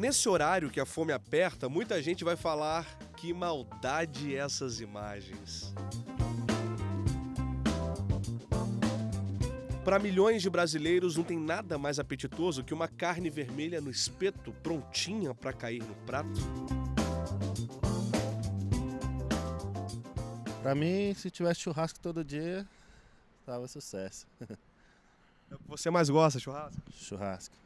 Nesse horário que a fome aperta, muita gente vai falar: que maldade essas imagens. Para milhões de brasileiros, não tem nada mais apetitoso que uma carne vermelha no espeto, prontinha para cair no prato. Para mim, se tivesse churrasco todo dia, tava sucesso. É o que você mais gosta, churrasco? Churrasco,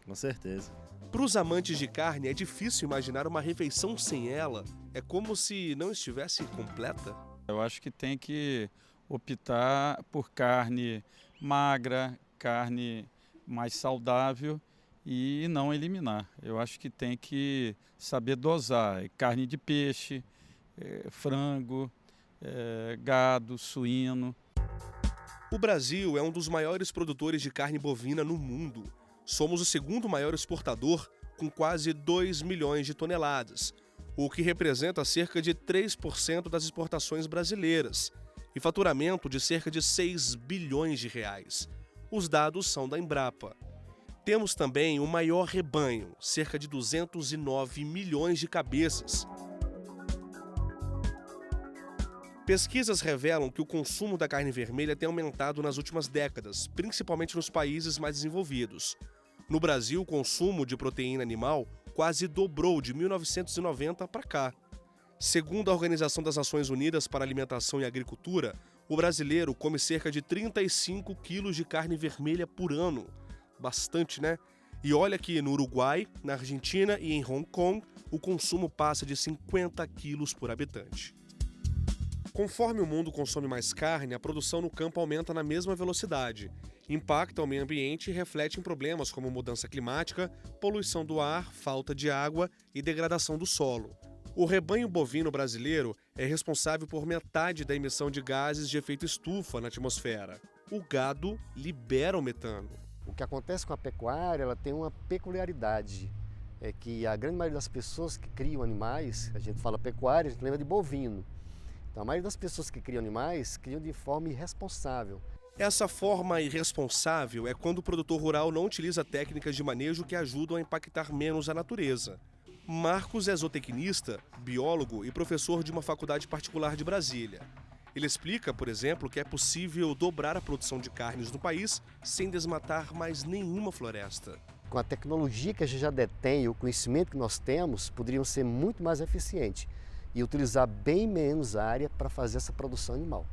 com certeza. Para os amantes de carne, é difícil imaginar uma refeição sem ela. É como se não estivesse completa. Eu acho que tem que optar por carne magra, carne mais saudável e não eliminar. Eu acho que tem que saber dosar. Carne de peixe, frango, gado, suíno. O Brasil é um dos maiores produtores de carne bovina no mundo. Somos o segundo maior exportador, com quase 2 milhões de toneladas, o que representa cerca de 3% das exportações brasileiras e faturamento de cerca de 6 bilhões de reais. Os dados são da Embrapa. Temos também o maior rebanho, cerca de 209 milhões de cabeças. Pesquisas revelam que o consumo da carne vermelha tem aumentado nas últimas décadas, principalmente nos países mais desenvolvidos. No Brasil, o consumo de proteína animal quase dobrou de 1990 para cá. Segundo a Organização das Nações Unidas para a Alimentação e Agricultura, o brasileiro come cerca de 35 quilos de carne vermelha por ano. Bastante, né? E olha que no Uruguai, na Argentina e em Hong Kong, o consumo passa de 50 quilos por habitante. Conforme o mundo consome mais carne, a produção no campo aumenta na mesma velocidade. Impacta o meio ambiente e reflete em problemas como mudança climática, poluição do ar, falta de água e degradação do solo. O rebanho bovino brasileiro é responsável por metade da emissão de gases de efeito estufa na atmosfera. O gado libera o metano. O que acontece com a pecuária, ela tem uma peculiaridade. É que a grande maioria das pessoas que criam animais, a gente fala pecuária, a gente lembra de bovino. Então, a maioria das pessoas que criam animais, criam de forma irresponsável. Essa forma irresponsável é quando o produtor rural não utiliza técnicas de manejo que ajudam a impactar menos a natureza. Marcos é zootecnista, biólogo e professor de uma faculdade particular de Brasília. Ele explica, por exemplo, que é possível dobrar a produção de carnes no país sem desmatar mais nenhuma floresta. Com a tecnologia que a gente já detém e o conhecimento que nós temos, poderiam ser muito mais eficientes e utilizar bem menos área para fazer essa produção animal.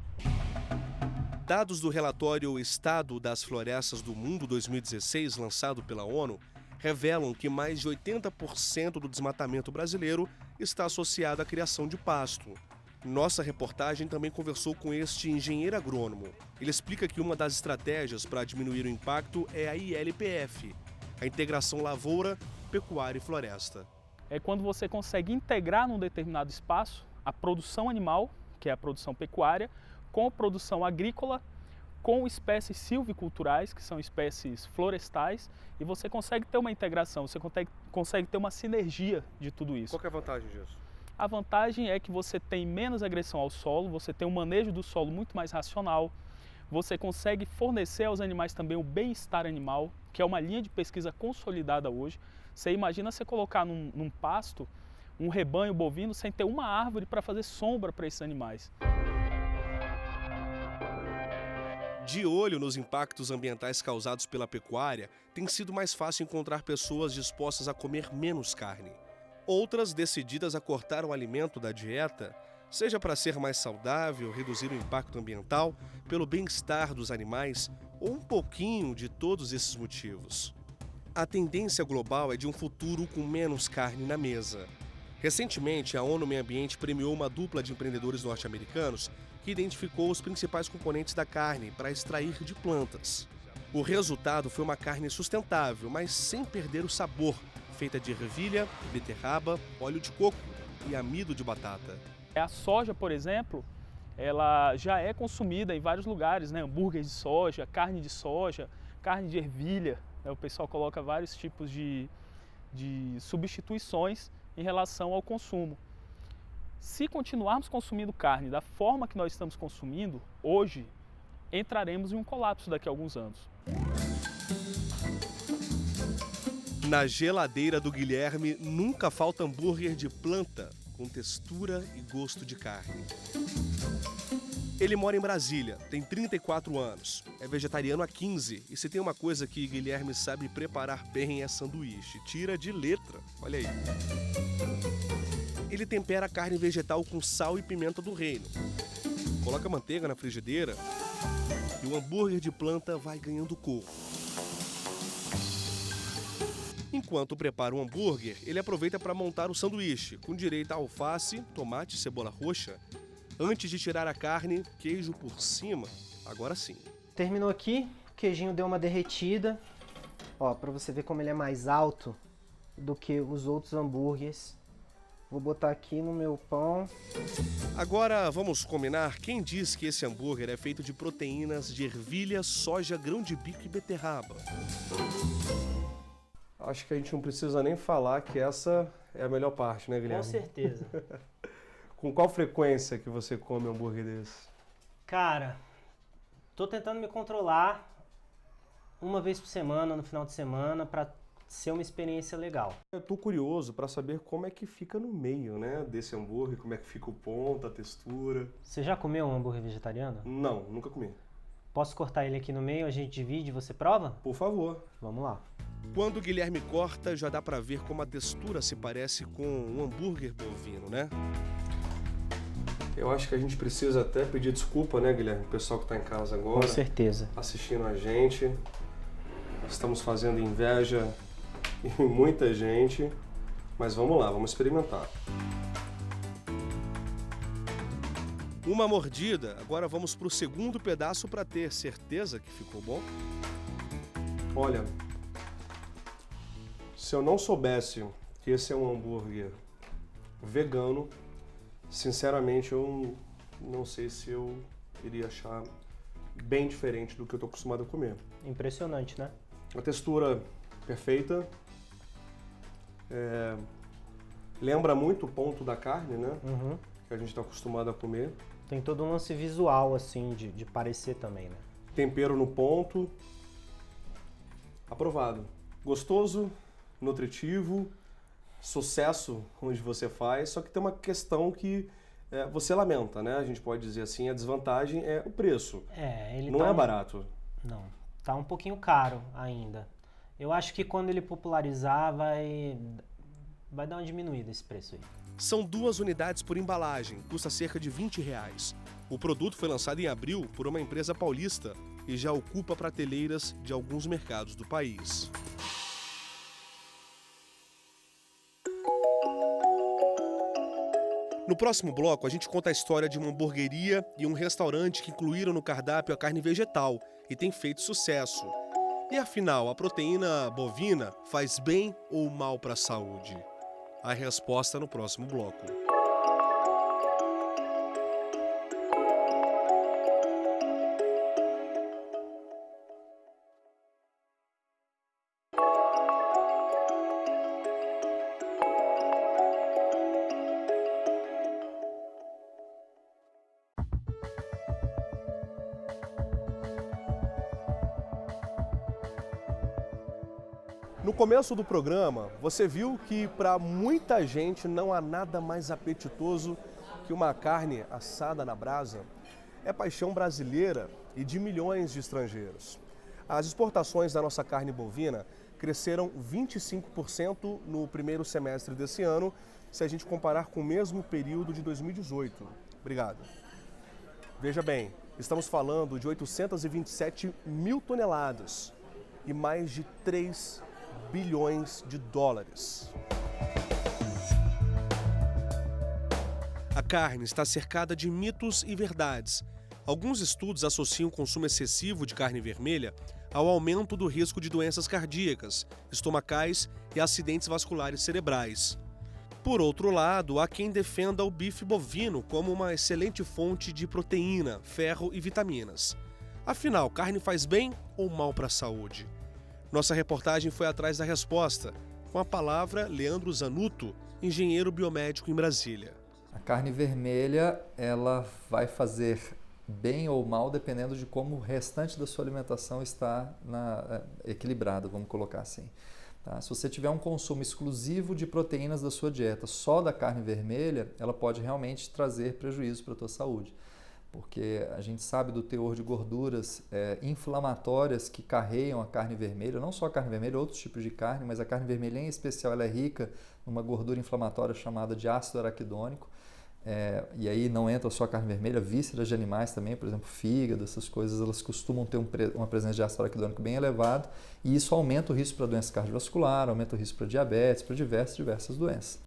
Dados do relatório Estado das Florestas do Mundo 2016, lançado pela ONU, revelam que mais de 80% do desmatamento brasileiro está associado à criação de pasto. Nossa reportagem também conversou com este engenheiro agrônomo. Ele explica que uma das estratégias para diminuir o impacto é a ILPF, a integração lavoura, pecuária e floresta. É quando você consegue integrar num determinado espaço a produção animal, que é a produção pecuária, com a produção agrícola, com espécies silviculturais, que são espécies florestais, e você consegue ter uma integração, você consegue ter uma sinergia de tudo isso. Qual que é a vantagem disso? A vantagem é que você tem menos agressão ao solo, você tem um manejo do solo muito mais racional, você consegue fornecer aos animais também o bem-estar animal, que é uma linha de pesquisa consolidada hoje. Você imagina você colocar num pasto um rebanho bovino sem ter uma árvore para fazer sombra para esses animais. De olho nos impactos ambientais causados pela pecuária, tem sido mais fácil encontrar pessoas dispostas a comer menos carne. Outras decididas a cortar o alimento da dieta, seja para ser mais saudável, reduzir o impacto ambiental, pelo bem-estar dos animais ou um pouquinho de todos esses motivos. A tendência global é de um futuro com menos carne na mesa. Recentemente, a ONU Meio Ambiente premiou uma dupla de empreendedores norte-americanos que identificou os principais componentes da carne para extrair de plantas. O resultado foi uma carne sustentável, mas sem perder o sabor, feita de ervilha, beterraba, óleo de coco e amido de batata. A soja, por exemplo, ela já é consumida em vários lugares, né? Hambúrguer de soja, carne de ervilha. O pessoal coloca vários tipos de substituições em relação ao consumo. Se continuarmos consumindo carne da forma que nós estamos consumindo, hoje entraremos em um colapso daqui a alguns anos. Na geladeira do Guilherme nunca falta hambúrguer de planta, com textura e gosto de carne. Ele mora em Brasília, tem 34 anos, é vegetariano há 15 e se tem uma coisa que Guilherme sabe preparar bem é sanduíche. Tira de letra, olha aí. Ele tempera a carne vegetal com sal e pimenta do reino. Coloca manteiga na frigideira e o hambúrguer de planta vai ganhando cor. Enquanto prepara o hambúrguer, ele aproveita para montar o sanduíche, com direito a alface, tomate e cebola roxa. Antes de tirar a carne, queijo por cima, agora sim. Terminou aqui, o queijinho deu uma derretida. Ó, para você ver como ele é mais alto do que os outros hambúrgueres. Vou botar aqui no meu pão. Agora vamos combinar quem diz que esse hambúrguer é feito de proteínas de ervilha, soja, grão de bico e beterraba. Acho que a gente não precisa nem falar que essa é a melhor parte, né, Guilherme? Com certeza. Com qual frequência que você come um hambúrguer desse? Cara, tô tentando me controlar uma vez por semana, no final de semana, para ser uma experiência legal. Eu tô curioso para saber como é que fica no meio, né, desse hambúrguer, como é que fica o ponto, a textura. Você já comeu um hambúrguer vegetariano? Não, nunca comi. Posso cortar ele aqui no meio, a gente divide e você prova? Por favor. Vamos lá. Quando o Guilherme corta, já dá para ver como a textura se parece com um hambúrguer bovino, né? Eu acho que a gente precisa até pedir desculpa, né, Guilherme? O pessoal que está em casa agora. Com certeza. Assistindo a gente. Estamos fazendo inveja em muita gente. Mas vamos lá, vamos experimentar. Uma mordida. Agora vamos para o segundo pedaço para ter certeza que ficou bom. Olha, se eu não soubesse que esse é um hambúrguer vegano, sinceramente, eu não sei se eu iria achar bem diferente do que eu estou acostumado a comer. Impressionante, né? A textura perfeita. Lembra muito o ponto da carne, né? Uhum. Que a gente está acostumado a comer. Tem todo um lance visual, assim, de parecer também, né? Tempero no ponto. Aprovado. Gostoso, nutritivo, sucesso onde você faz, só que tem uma questão que você lamenta, né? A gente pode dizer assim, a desvantagem é o preço. Ele não tá é barato. Não, tá um pouquinho caro ainda. Eu acho que quando ele popularizar vai dar uma diminuída esse preço aí. São 2 unidades por embalagem, custa cerca de R$20. O produto foi lançado em abril por uma empresa paulista e já ocupa prateleiras de alguns mercados do país. No próximo bloco, a gente conta a história de uma hamburgueria e um restaurante que incluíram no cardápio a carne vegetal e tem feito sucesso. E afinal, a proteína bovina faz bem ou mal para a saúde? A resposta no próximo bloco. No começo do programa, você viu que para muita gente não há nada mais apetitoso que uma carne assada na brasa. É paixão brasileira e de milhões de estrangeiros. As exportações da nossa carne bovina cresceram 25% no primeiro semestre desse ano, se a gente comparar com o mesmo período de 2018. Obrigado. Veja bem, estamos falando de 827 mil toneladas e mais de 3 bilhões de dólares. A carne está cercada de mitos e verdades. Alguns estudos associam o consumo excessivo de carne vermelha ao aumento do risco de doenças cardíacas, estomacais e acidentes vasculares cerebrais. Por outro lado, há quem defenda o bife bovino como uma excelente fonte de proteína, ferro e vitaminas. Afinal, carne faz bem ou mal para a saúde? Nossa reportagem foi atrás da resposta, com a palavra Leandro Zanuto, engenheiro biomédico em Brasília. A carne vermelha, ela vai fazer bem ou mal dependendo de como o restante da sua alimentação está equilibrado, vamos colocar assim. Tá? Se você tiver um consumo exclusivo de proteínas da sua dieta, só da carne vermelha, ela pode realmente trazer prejuízo para a tua saúde. Porque a gente sabe do teor de gorduras inflamatórias que carregam a carne vermelha, não só a carne vermelha, outros tipos de carne, mas a carne vermelha em especial ela é rica numa gordura inflamatória chamada de ácido araquidônico. E aí não entra só a carne vermelha, vísceras de animais também, por exemplo, fígado, essas coisas, elas costumam ter uma presença de ácido araquidônico bem elevado e isso aumenta o risco para doença cardiovascular, aumenta o risco para diabetes, para diversas doenças.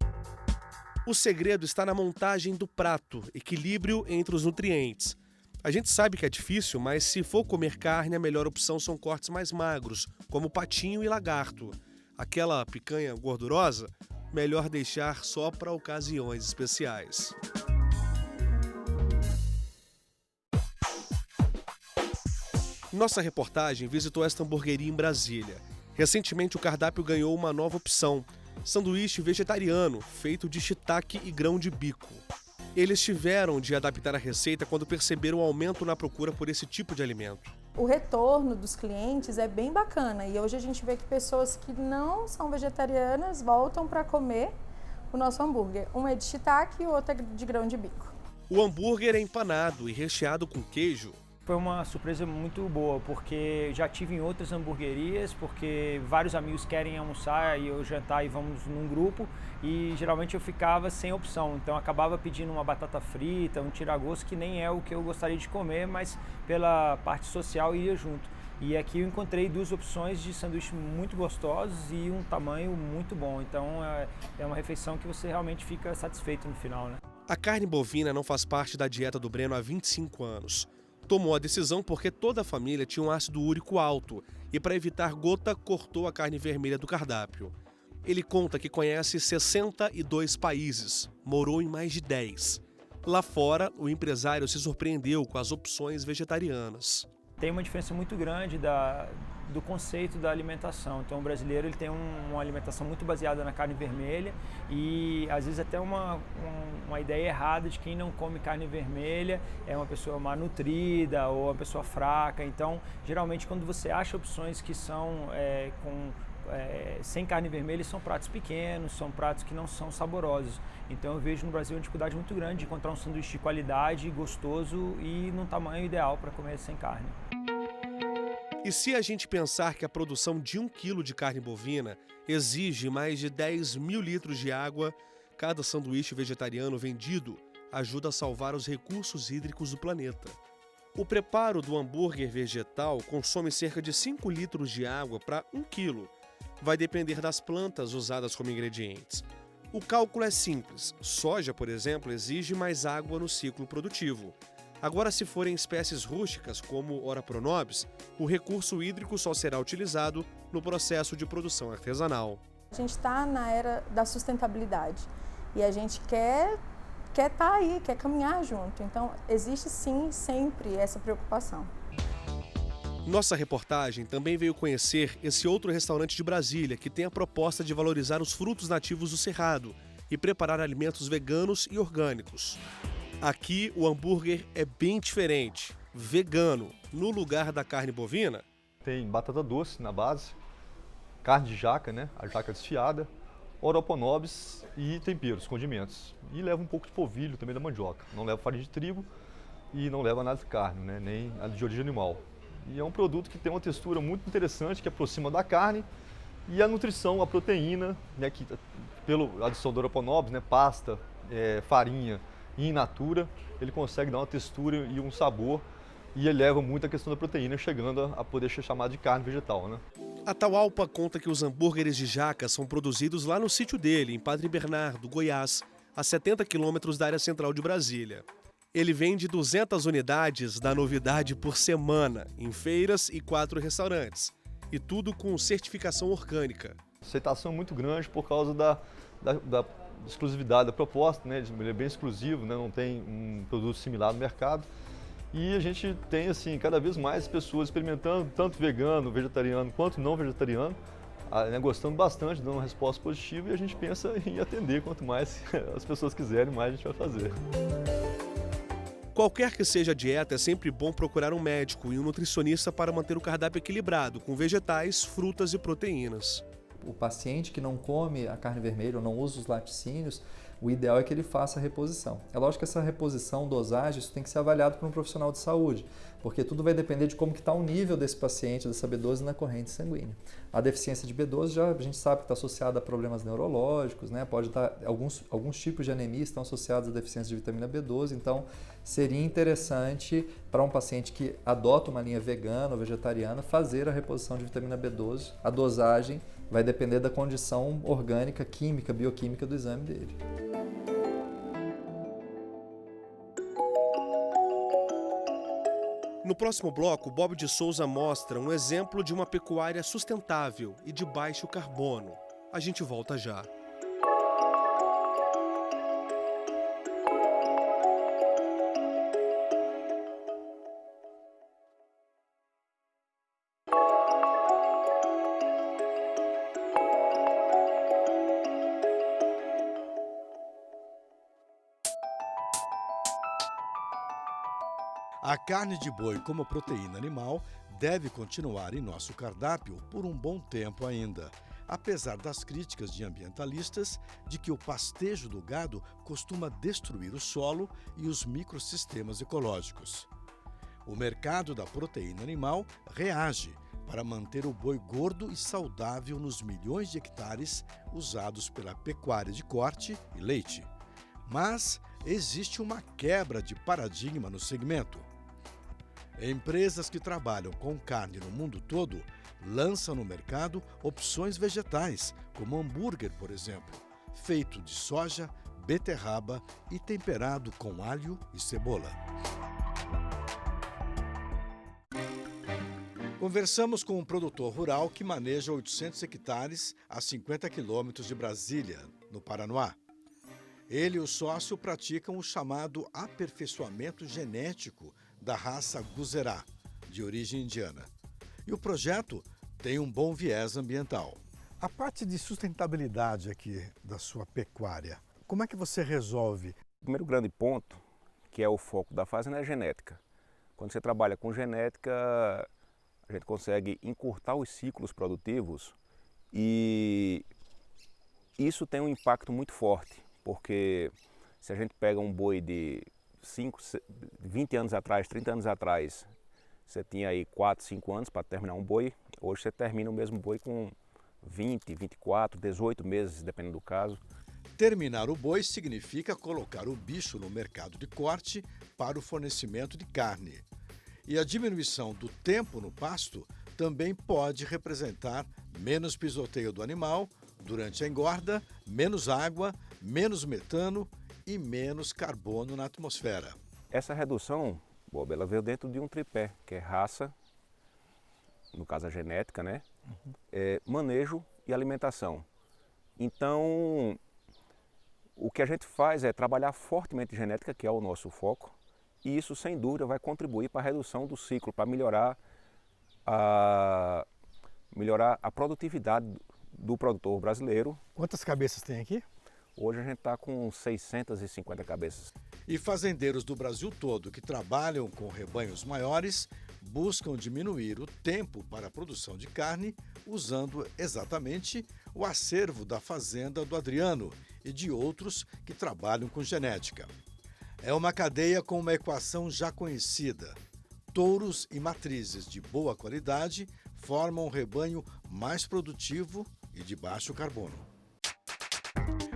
O segredo está na montagem do prato, equilíbrio entre os nutrientes. A gente sabe que é difícil, mas se for comer carne, a melhor opção são cortes mais magros, como patinho e lagarto. Aquela picanha gordurosa, melhor deixar só para ocasiões especiais. Nossa reportagem visitou esta hamburgueria em Brasília. Recentemente o cardápio ganhou uma nova opção, sanduíche vegetariano, feito de shiitake e grão de bico. Eles tiveram de adaptar a receita quando perceberam o aumento na procura por esse tipo de alimento. O retorno dos clientes é bem bacana e hoje a gente vê que pessoas que não são vegetarianas voltam para comer o nosso hambúrguer. Um é de shiitake e o outro é de grão de bico. O hambúrguer é empanado e recheado com queijo. Foi uma surpresa muito boa, porque já tive em outras hamburguerias, porque vários amigos querem almoçar e eu jantar e vamos num grupo e geralmente eu ficava sem opção, então acabava pedindo uma batata frita, um tira-gosto que nem é o que eu gostaria de comer, mas pela parte social ia junto. E aqui eu encontrei duas opções de sanduíche muito gostosos e um tamanho muito bom, então é uma refeição que você realmente fica satisfeito no final, né? A carne bovina não faz parte da dieta do Breno há 25 anos. Tomou a decisão porque toda a família tinha um ácido úrico alto e, para evitar gota, cortou a carne vermelha do cardápio. Ele conta que conhece 62 países, morou em mais de 10. Lá fora, o empresário se surpreendeu com as opções vegetarianas. Tem uma diferença muito grande do conceito da alimentação. Então o brasileiro ele tem uma alimentação muito baseada na carne vermelha e às vezes até uma ideia errada de quem não come carne vermelha é uma pessoa mal nutrida ou uma pessoa fraca. Então geralmente quando você acha opções que são sem carne vermelha, são pratos pequenos, são pratos que não são saborosos. Então eu vejo no Brasil uma dificuldade muito grande de encontrar um sanduíche de qualidade, gostoso e num tamanho ideal para comer sem carne. E se a gente pensar que a produção de 1 quilo de carne bovina exige mais de 10 mil litros de água, cada sanduíche vegetariano vendido ajuda a salvar os recursos hídricos do planeta. O preparo do hambúrguer vegetal consome cerca de 5 litros de água para 1 quilo. Vai depender das plantas usadas como ingredientes. O cálculo é simples. Soja, por exemplo, exige mais água no ciclo produtivo. Agora, se forem espécies rústicas, como Ora pronobis, o recurso hídrico só será utilizado no processo de produção artesanal. A gente está na era da sustentabilidade e a gente quer estar aí, quer caminhar junto. Então, existe sim sempre essa preocupação. Nossa reportagem também veio conhecer esse outro restaurante de Brasília que tem a proposta de valorizar os frutos nativos do Cerrado e preparar alimentos veganos e orgânicos. Aqui o hambúrguer é bem diferente, vegano, no lugar da carne bovina. Tem batata doce na base, carne de jaca, né? A jaca desfiada, Ora pronobis e temperos, condimentos. E leva um pouco de polvilho também da mandioca. Não leva farinha de trigo e não leva nada de carne, né? Nem de origem animal. E é um produto que tem uma textura muito interessante, que aproxima da carne e a nutrição, a proteína, né? Que pela adição do Ora pronobis, né? Pasta, farinha e in natura, ele consegue dar uma textura e um sabor e eleva muito a questão da proteína, chegando a poder ser chamado de carne vegetal, né? Atahualpa conta que os hambúrgueres de jaca são produzidos lá no sítio dele, em Padre Bernardo, Goiás, a 70 quilômetros da área central de Brasília. Ele vende 200 unidades da novidade por semana, em feiras e 4 restaurantes. E tudo com certificação orgânica. A aceitação é muito grande por causa da exclusividade da proposta, né? Ele é bem exclusivo, né? Não tem um produto similar no mercado. E a gente tem assim, cada vez mais pessoas experimentando, tanto vegano, vegetariano, quanto não vegetariano, né? Gostando bastante, dando uma resposta positiva e a gente pensa em atender. Quanto mais as pessoas quiserem, mais a gente vai fazer. Qualquer que seja a dieta, é sempre bom procurar um médico e um nutricionista para manter o cardápio equilibrado, com vegetais, frutas e proteínas. O paciente que não come a carne vermelha ou não usa os laticínios, o ideal é que ele faça a reposição. É lógico que essa reposição, dosagem, isso tem que ser avaliado por um profissional de saúde, porque tudo vai depender de como que está o nível desse paciente, dessa B12 na corrente sanguínea. A deficiência de B12 já a gente sabe que está associada a problemas neurológicos, né? Pode estar, alguns tipos de anemia estão associados à deficiência de vitamina B12, então seria interessante para um paciente que adota uma linha vegana ou vegetariana fazer a reposição de vitamina B12. A dosagem vai depender da condição orgânica, química, bioquímica do exame dele. No próximo bloco, Bob de Souza mostra um exemplo de uma pecuária sustentável e de baixo carbono. A gente volta já. A carne de boi como proteína animal deve continuar em nosso cardápio por um bom tempo ainda, apesar das críticas de ambientalistas de que o pastejo do gado costuma destruir o solo e os microsistemas ecológicos. O mercado da proteína animal reage para manter o boi gordo e saudável nos milhões de hectares usados pela pecuária de corte e leite. Mas existe uma quebra de paradigma no segmento. Empresas que trabalham com carne no mundo todo lançam no mercado opções vegetais, como hambúrguer, por exemplo, feito de soja, beterraba e temperado com alho e cebola. Conversamos com um produtor rural que maneja 800 hectares a 50 quilômetros de Brasília, no Paraná. Ele e o sócio praticam o chamado aperfeiçoamento genético da raça Guzerá, de origem indiana. E o projeto tem um bom viés ambiental. A parte de sustentabilidade aqui da sua pecuária, como é que você resolve? O primeiro grande ponto, que é o foco da fazenda, é a genética. Quando você trabalha com genética, a gente consegue encurtar os ciclos produtivos e isso tem um impacto muito forte, porque se a gente pega um boi de 20 anos atrás, 30 anos atrás, você tinha aí 4, 5 anos para terminar um boi. Hoje você termina o mesmo boi com 20, 24, 18 meses, dependendo do caso. Terminar o boi significa colocar o bicho no mercado de corte para o fornecimento de carne. E a diminuição do tempo no pasto também pode representar menos pisoteio do animal durante a engorda, menos água, menos metano e menos carbono na atmosfera. Essa redução, Bob, ela veio dentro de um tripé, que é raça, no caso a genética, né? Manejo e alimentação. Então, o que a gente faz é trabalhar fortemente genética, que é o nosso foco, e isso, sem dúvida, vai contribuir para a redução do ciclo, para melhorar a produtividade do produtor brasileiro. Quantas cabeças tem aqui? Hoje a gente está com 650 cabeças. E fazendeiros do Brasil todo que trabalham com rebanhos maiores buscam diminuir o tempo para a produção de carne usando exatamente o acervo da fazenda do Adriano e de outros que trabalham com genética. É uma cadeia com uma equação já conhecida. Touros e matrizes de boa qualidade formam um rebanho mais produtivo e de baixo carbono.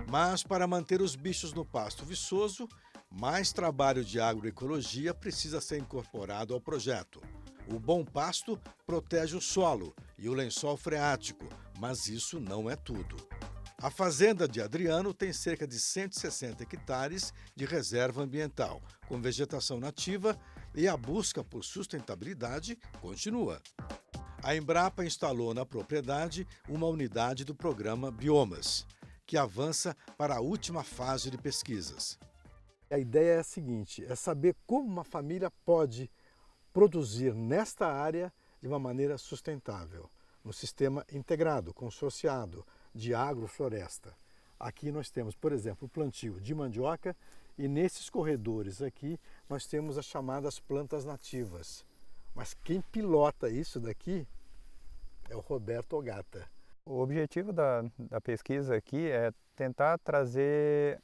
Mas para manter os bichos no pasto viçoso, mais trabalho de agroecologia precisa ser incorporado ao projeto. O bom pasto protege o solo e o lençol freático, mas isso não é tudo. A fazenda de Adriano tem cerca de 160 hectares de reserva ambiental, com vegetação nativa, e a busca por sustentabilidade continua. A Embrapa instalou na propriedade uma unidade do programa Biomas, que avança para a última fase de pesquisas. A ideia é a seguinte, é saber como uma família pode produzir nesta área de uma maneira sustentável, no sistema integrado, consorciado de agrofloresta. Aqui nós temos, por exemplo, o plantio de mandioca e nesses corredores aqui nós temos as chamadas plantas nativas. Mas quem pilota isso daqui é o Roberto Ogata. O objetivo da pesquisa aqui é tentar trazer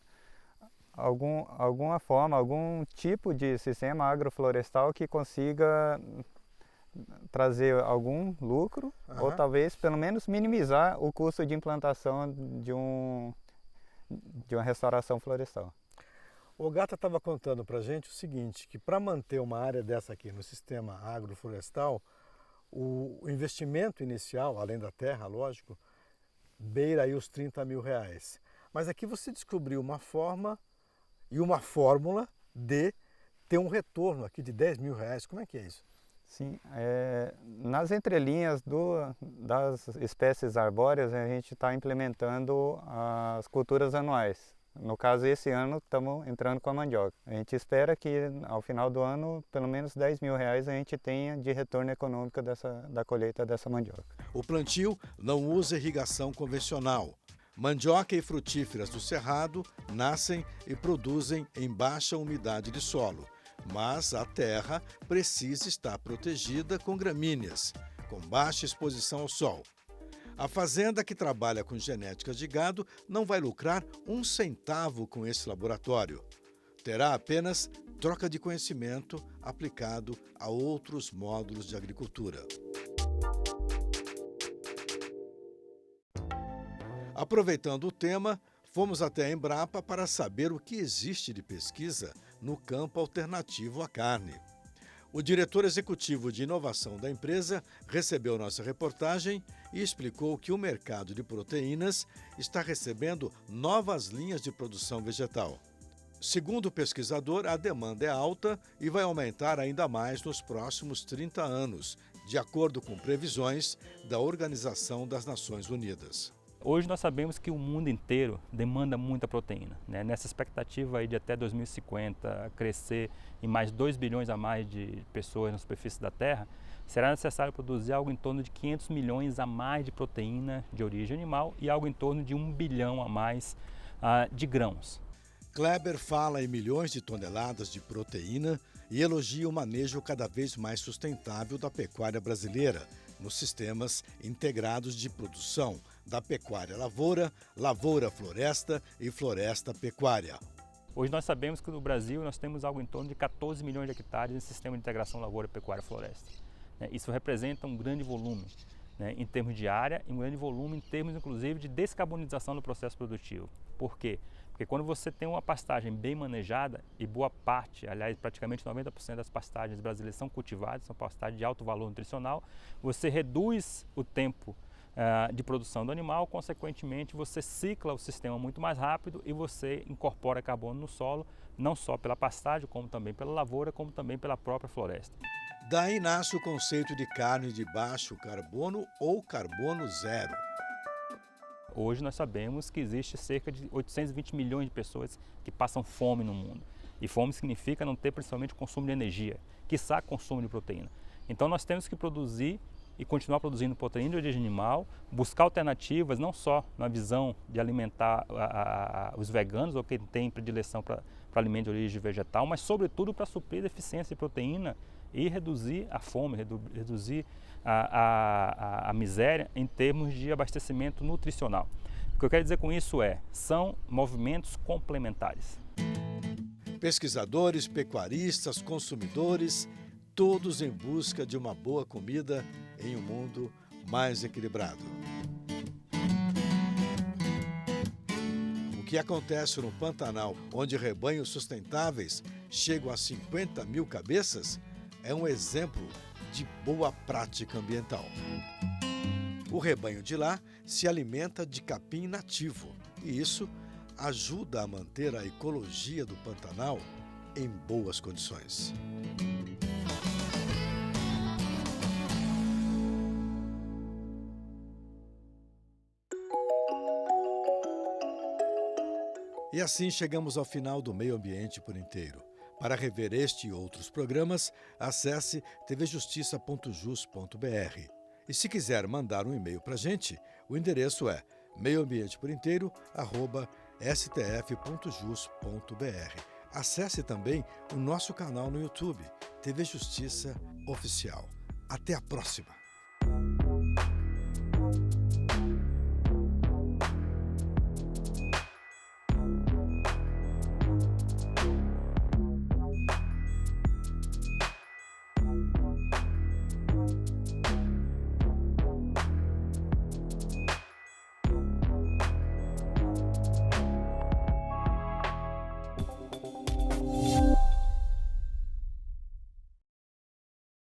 alguma forma, algum tipo de sistema agroflorestal que consiga trazer algum lucro, ou talvez pelo menos minimizar o custo de implantação de uma restauração florestal. O Gata estava contando para a gente o seguinte, que para manter uma área dessa aqui no sistema agroflorestal, o investimento inicial, além da terra, lógico, beira aí os R$30 mil. Mas aqui você descobriu uma forma e uma fórmula de ter um retorno aqui de R$10 mil. Como é que é isso? Sim, nas entrelinhas das espécies arbóreas, a gente está implementando as culturas anuais. No caso, esse ano estamos entrando com a mandioca. A gente espera que ao final do ano, pelo menos R$10 mil a gente tenha de retorno econômico da colheita dessa mandioca. O plantio não usa irrigação convencional. Mandioca e frutíferas do cerrado nascem e produzem em baixa umidade de solo, mas a terra precisa estar protegida com gramíneas, com baixa exposição ao sol. A fazenda que trabalha com genéticas de gado não vai lucrar um centavo com esse laboratório. Terá apenas troca de conhecimento aplicado a outros módulos de agricultura. Aproveitando o tema, fomos até a Embrapa para saber o que existe de pesquisa no campo alternativo à carne. O diretor executivo de inovação da empresa recebeu nossa reportagem e explicou que o mercado de proteínas está recebendo novas linhas de produção vegetal. Segundo o pesquisador, a demanda é alta e vai aumentar ainda mais nos próximos 30 anos, de acordo com previsões da Organização das Nações Unidas. Hoje nós sabemos que o mundo inteiro demanda muita proteína, né? Nessa expectativa aí de até 2050 crescer em mais 2 bilhões a mais de pessoas na superfície da Terra, será necessário produzir algo em torno de 500 milhões a mais de proteína de origem animal e algo em torno de 1 bilhão a mais de grãos. Kleber fala em milhões de toneladas de proteína e elogia o manejo cada vez mais sustentável da pecuária brasileira, nos sistemas integrados de produção da pecuária lavoura, lavoura-floresta e floresta-pecuária. Hoje nós sabemos que no Brasil nós temos algo em torno de 14 milhões de hectares em sistema de integração lavoura-pecuária-floresta. Isso representa um grande volume, né, em termos de área e um grande volume em termos inclusive de descarbonização do processo produtivo. Por quê? Porque quando você tem uma pastagem bem manejada, e boa parte, aliás, praticamente 90% das pastagens brasileiras são cultivadas, são pastagens de alto valor nutricional, você reduz o tempo de produção do animal, consequentemente você cicla o sistema muito mais rápido e você incorpora carbono no solo, não só pela pastagem, como também pela lavoura, como também pela própria floresta. Daí nasce o conceito de carne de baixo carbono ou carbono zero. Hoje nós sabemos que existe cerca de 820 milhões de pessoas que passam fome no mundo. E fome significa não ter principalmente consumo de energia, quiçá consumo de proteína. Então nós temos que produzir e continuar produzindo proteína de origem animal, buscar alternativas não só na visão de alimentar os veganos ou quem tem predileção para alimentos de origem vegetal, mas sobretudo para suprir a deficiência de proteína e reduzir a fome, reduzir a miséria em termos de abastecimento nutricional. O que eu quero dizer com isso são movimentos complementares. Pesquisadores, pecuaristas, consumidores, todos em busca de uma boa comida em um mundo mais equilibrado. O que acontece no Pantanal, onde rebanhos sustentáveis chegam a 50 mil cabeças, é um exemplo de boa prática ambiental. O rebanho de lá se alimenta de capim nativo e isso ajuda a manter a ecologia do Pantanal em boas condições. E assim chegamos ao final do Meio Ambiente por Inteiro. Para rever este e outros programas, acesse tvjustiça.jus.br. E se quiser mandar um e-mail para a gente, o endereço é meioambienteporinteiro@stf.jus.br. Acesse também o nosso canal no YouTube, TV Justiça Oficial. Até a próxima!